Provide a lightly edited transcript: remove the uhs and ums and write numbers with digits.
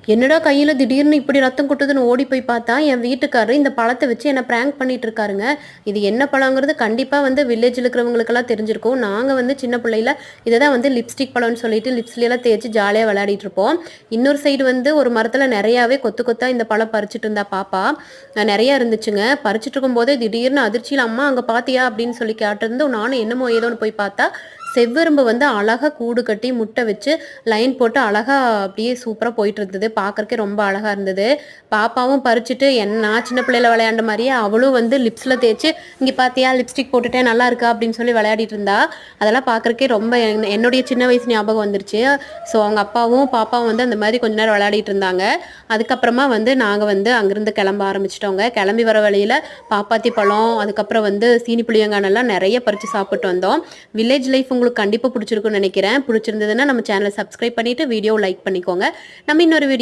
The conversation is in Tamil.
என்னடா கையில திடீர்னு இப்படி ரத்தம் கொட்டுதுன்னு ஓடி போய் பார்த்தா, என் வீட்டுக்காரரு இந்த பழத்த வச்சு என்ன பிராங்க் பண்ணிட்டு இருக்காருங்க. இது என்ன பழங்கிறது கண்டிப்பா வந்து வில்லேஜ்ல இருக்கிறவங்களுக்கெல்லாம் தெரிஞ்சிருக்கும். நாங்க வந்து சின்ன பிள்ளையில இத தான் வந்து லிப்ஸ்டிக் பழம்னு சொல்லிட்டு லிப்ஸ்லலாம் தேய்ச்சு ஜாலியா விளையாடிட்டு இருப்போம். இன்னொரு சைடு வந்து ஒரு மரத்துல நெறையாவே கொத்து கொத்தா இந்த பழம் பறிச்சுட்டு இருந்தா பாப்பா. நெறையா இருந்துச்சுங்க. பறிச்சுட்டு இருக்கும்போதே திடீர்னு அதிர்ச்சியில, "அம்மா அங்க பாத்தியா?" அப்படின்னு சொல்லி கேட்டிருந்தோம். நானும் என்னமோ ஏதோன்னு போய் பார்த்தா, செவ்வெரும்பு வந்து அழகா கூடு கட்டி முட்டை வச்சு லைன் போட்டு அழகா அப்படியே சூப்பரா போயிட்டு இருந்தது. பார்க்கறக்கே ரொம்ப அழகா இருந்தது. பாப்பாவும் பறிச்சுட்டு நான் சின்ன பிள்ளையில விளையாண்ட மாரியே அவளும் வந்து லிப்ஸ்ல தேய்ச்சு, "இங்க பார்த்தியா லிப்ஸ்டிக் போட்டுட்டேன் நல்லா இருக்கா?" அப்படின்னு சொல்லி விளையாடிட்டு இருந்தா. அதெல்லாம் பார்க்கறக்கே ரொம்ப என்னுடைய சின்ன வயசு ஞாபகம் வந்துருச்சு. ஸோ அவங்க அப்பாவும், பாப்பாவும் வந்து அந்த மாரி கொஞ்ச நேரம் விளையாடிட்டு இருந்தாங்க. அதுக்கப்புறமா வந்து நாங்க வந்து அங்கிருந்து கிளம்ப ஆரம்பிச்சுட்டோங்க. கிளம்பி வர வழியில பாப்பாத்தி பழம், அதுக்கப்புறம் வந்து சீனி புளியங்கானெல்லாம் நெறைய பறிச்சு சாப்பிட்டு வந்தோம். வில்லேஜ் லைஃப் உங்களுக்கு கண்டிப்பா புடிச்சிருக்கும்னு நெனைக்கிறேன். புடிச்சிருந்ததுன்னா நம்ம சேனல சப்ஸ்கிரைப் பண்ணிட்டு வீடியோவ லைக் பண்ணிக்கோங்க. நம்ம இன்னொரு வீடியோ